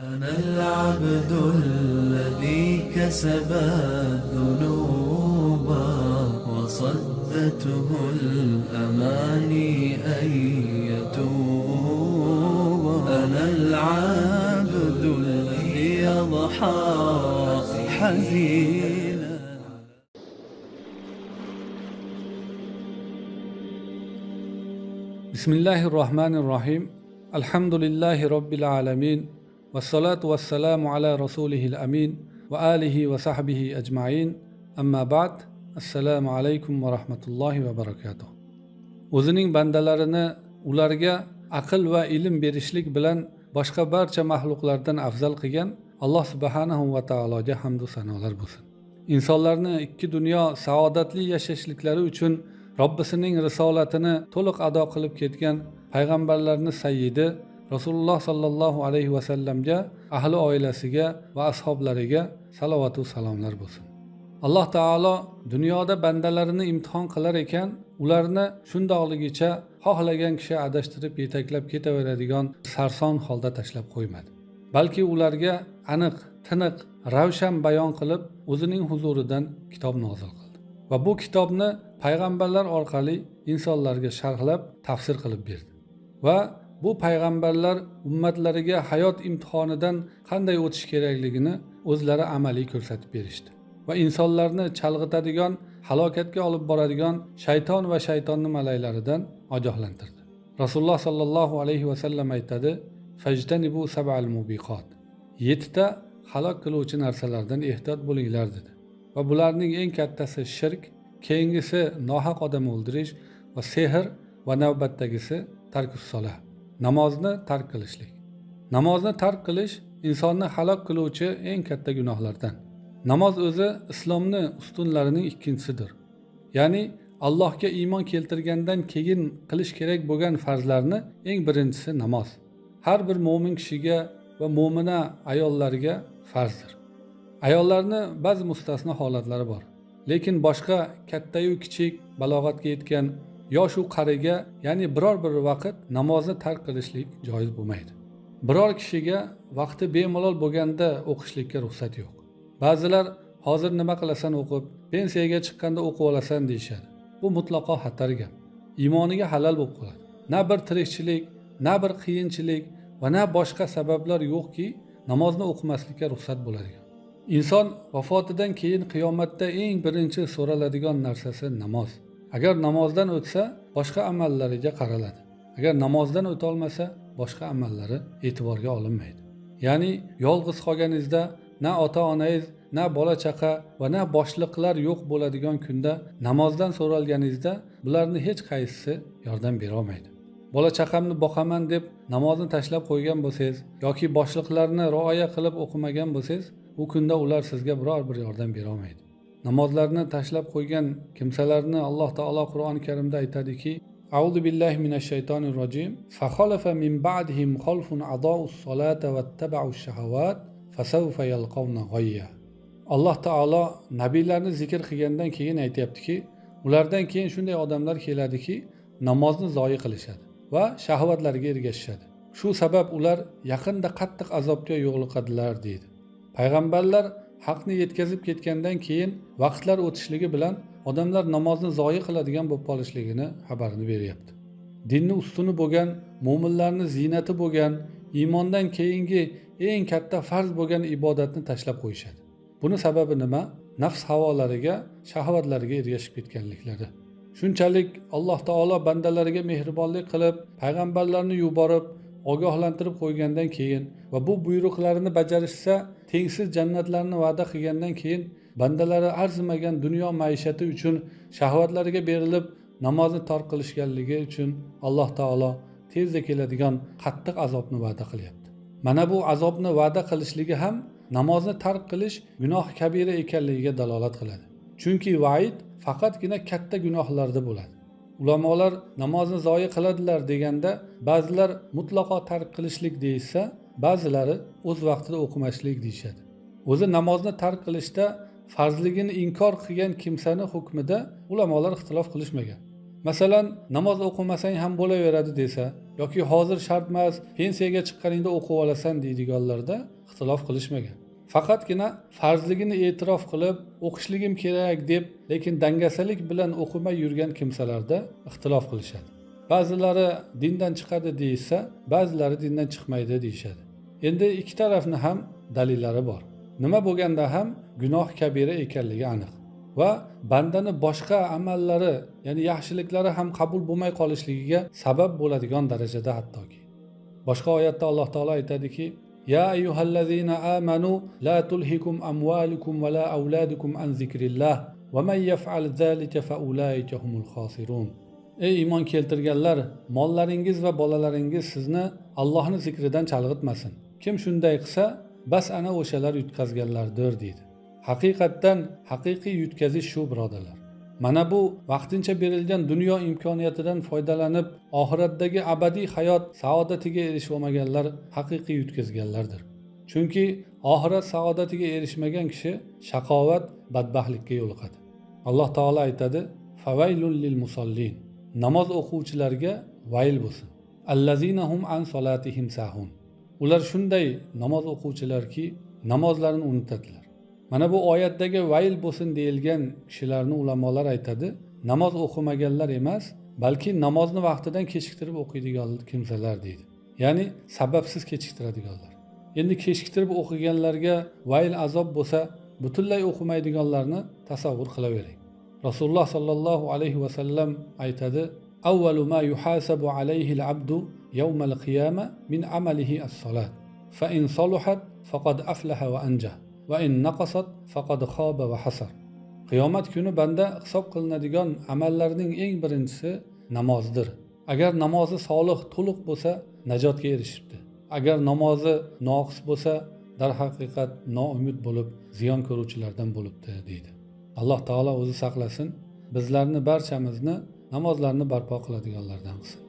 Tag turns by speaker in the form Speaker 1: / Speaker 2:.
Speaker 1: أنا العبد الذي كسب الذنوب وصدته الأماني أن يتوب. أنا العبد الذي يضحى حزينا.
Speaker 2: بسم الله الرحمن الرحيم. الحمد لله رب العالمين والصلاة والسلام على رسوله الأمين وآله وصحبه أجمعين. أما بعد. Assalomu alaykum va rahmatullohi va barakatuh. O'zining bandalarini ularga aql va ilm berishlik bilan boshqa barcha mahluqlardan afzal qilgan Alloh subhanahu va taologa hamd va sanolar bo'lsin. Insonlarni ikki dunyo saodatli yashashliklari uchun Robbisining risolatini to'liq ado qilib ketgan payg'ambarlarning sayyidi Rasululloh sallallohu alayhi va sallamga, ahli oilasiga va ashablariga salovat va salomlar bo'lsin. Alloh taolo dunyoda bandalarini imtihon qilar ekan, ularni shundoqligicha xohlagan kishi adashtirib yetaklab ketaveradigan sarson holda tashlab qo'ymadi. Balki ularga aniq, tiniq, ravshan bayon qilib, o'zining huzuridan kitob nozil qildi. Va bu kitobni payg'ambarlar orqali insonlarga sharhlab, tafsir qilib berdi. Va bu payg'ambarlar ummatlariga hayot imtihonidan qanday o'tish kerakligini o'zlari amaliy ko'rsatib berishdi. Va insonlarni chalg'itadigan, halokatga olib boradigan shayton va shaytonning malaylaridan ogohlantirdi. Rasululloh sallallohu alayhi va sallam aytadi: "Fajtanibu sab'al mubiqat." 7 ta halok qiluvchi narsalardan ehtiyot bo'linglar dedi. Va bularning eng kattasi shirk, keyingisi nohaq odam o'ldirish va sehr va navbatdagisi tarkus solah. Namozni tark qilishlik. Namozni tark qilish insonni halok qiluvchi eng katta gunohlardan. Namoz o'zi islomning ustunlarining ikkinchisidir. Ya'ni Allohga iymon keltirgandan keyin qilish kerak bo'lgan farzlarni eng birinchisi namoz. Har bir mo'min kishiga va mo'mina ayollarga farzdir. Ayollarning ba'zi mustasno holatlari bor. Lekin boshqa katta-yu kichik, balog'atga yetgan yosh u qariga, ya'ni biror bir vaqt namozni tark qilishlik joiz bo'lmaydi. Biror kishiga vaqti bemalol bo'lganda o'qishlikka ruxsat yo'q. Ba'zilar hozir nima qilasan o'qib, pensiyaga chiqqanda o'qib olasan deyshadi. Bu mutlaqo xatar gap. Iymoniga halal bo'lib qoladi. Na bir tirikchilik, na bir qiyinchilik va na boshqa sabablar yo'qki, namozni o'qimaslikka ruxsat bo'ladi. Inson vafotidan keyin qiyomatda eng birinchi so'raladigan narsasi namoz. Agar namozdan o'tsa, boshqa amallariga qaraladi. Agar namozdan o'ta olmasa, boshqa amallari e'tiborga olinmaydi. Ya'ni yolg'iz qolganingizda na ota-onangiz, na bola-chaqa va na boshliqlar yo'q bo'ladigan kunda namozdan so'ralganingizda bularning hech qaysisi yordam bera olmaydi. Bola-chaqamni boqaman deb namozni tashlab qo'ygan bo'lsangiz yoki boshliqlarni rioya qilib o'qimagan bo'lsangiz, u kunda ular sizga biror bir yordam bera olmaydi. Namozlarni tashlab qo'ygan kimsalarni Alloh taolo Qur'oni Karimda aytadiki: "A'udhu billahi minash shaytonir rojim. Fa khalafa min ba'dihim khalfun adaa'us solata wattaba'ush shahawat fasawfa yalqawna ghayya." Alloh taolo nabiylarni zikr qilgandan keyin aytayaptiki, ulardan keyin shunday odamlar keladiki, namozni zoyi qilishadi va shahvatlariga ergashishadi. Shu sabab ular yaqinda qattiq azobga yo'liqadilar deydi. Payg'ambarlar haqni yetkazib ketgandan keyin vaqtlar o'tishligi bilan odamlar namozni zoyi qiladigan bo'lib qolishligini xabarini beryapti. Dinning ustuni bo'lgan, mo'minlarning ziynati bo'lgan, iymondan keyingi eng katta farz bo'lgan ibodatni tashlab qo'yishadi. Buni sababi nima? Nafs havolariga, shahvatlariga ergashib ketganliklari. Shunchalik Alloh taolo bandalariga mehribonlik qilib, payg'ambarlarni yuborib, ogohlantirib qo'ygandan keyin va bu buyruqlarini bajarishsa, tengsiz jannatlarni va'da qilgandan keyin bandalari arzimagan dunyo maishati uchun shahvatlariga berilib, namozni tark qilishganligi uchun Alloh taolo tezda keladigan qattiq azobni va'da qilyapti. Mana bu azobni va'da qilishligi ham namozni tark qilish gunoh kabira ekanligiga dalolat qiladi. Chunki va'id faqatgina katta gunohlarda bo'ladi. Ulamolar namozni zoyi qiladilar deganda, ba'zilar mutlaqo tark qilishlik deysa, ba'zilari o'z vaqtida o'qimaslik deyshadi. O'zi namozni tark qilishda farzligini inkor qilgan kimsani hukmida ulamolar ixtilof qilishmagan. Masalan, namoz o'qimasang ham bo'laveradi desa yoki hozir shart emas, pensiyaga chiqqaningda o'qib olasan deydiganlarda ixtilof qilishmagan. Faqatgina farzligini e'tirof qilib, o'qishligim kerak deb, lekin dangasalik bilan o'qimay yurgan kimsalarda ixtilof qilishadi. Ba'zilari dindan chiqadi deysa, ba'zilari dindan chiqmaydi deyishadi. Endi ikki tarafni ham dalillari bor. Nima bo'lganda ham gunoh kabira ekanligi aniq va bandani boshqa amallari, ya'ni yaxshiliklari ham qabul bo'lmay qolishligiga sabab bo'ladigan darajada hattoki. Boshqa oyatda Alloh taolo aytadiki: "Ya ayyuhallazina amanu la tulhikum amwalukum va la auladukum an zikrillah va man yaf'al zalika fa ulaika humul khosirun." Ey iymon keltirganlar, mollaringiz va bolalaringiz sizni Allohning zikridan chalg'itmasin. Kim shunday qilsa, bas ana o'shalar yutqazganlardir deydi. Haqiqatdan haqiqiy yutkazish shu birodarlar. Mana bu vaqtincha berilgan dunyo imkoniyatidan foydalanib, oxiratdagi abadiy hayot saodatiga erishmaganlar haqiqiy yutkazganlardir. Chunki oxirat saodatiga erishmagan kishi shaqovat, badbaxtlikka yo'liqadi. Alloh taolo aytadi: "Favaylul lil musallin." Namoz o'quvchilarga vayl bo'lsin. Allazinahum an solatihim sahun. Ular shunday namoz o'quvchilarki, namozlarini unutadilar. Mana bu oyatdagi vayl bo'lsin deyilgan kishilarni ulamolar aytadi, namoz o'qimaganlar emas, balki namozni vaqtidan kechiktirib o'qiydigan kimsalar deydi. Ya'ni sababsiz kechiktiradiganlar. Endi kechiktirib o'qiganlarga vayl azob bo'lsa, butunlay o'qimaydiganlarni tasavvur qilavering. Rasululloh sallallohu alayhi va sallam aytadi: "Avvalu ma yuhasabu alayhi al-abdu yawm al-qiyamah min amalihi as-salat. Fa in saluhat faqad aflaha va anjah, va in naqasat faqad khaba va hasar." Qiyomat kuni banda hisob qilinadigan amallarning eng birinchisi namozdir. Agar namozi solih, to'liq bo'lsa, najotga erishibdi. Agar namozi noqis bo'lsa, darhaqiqat noumid bo'lib, ziyon ko'ruvchilardan bo'libdi deydi. Alloh taolo o'zi saqlasin, bizlarni barchamizni namozlarni barpo qiladiganlardan qilsin.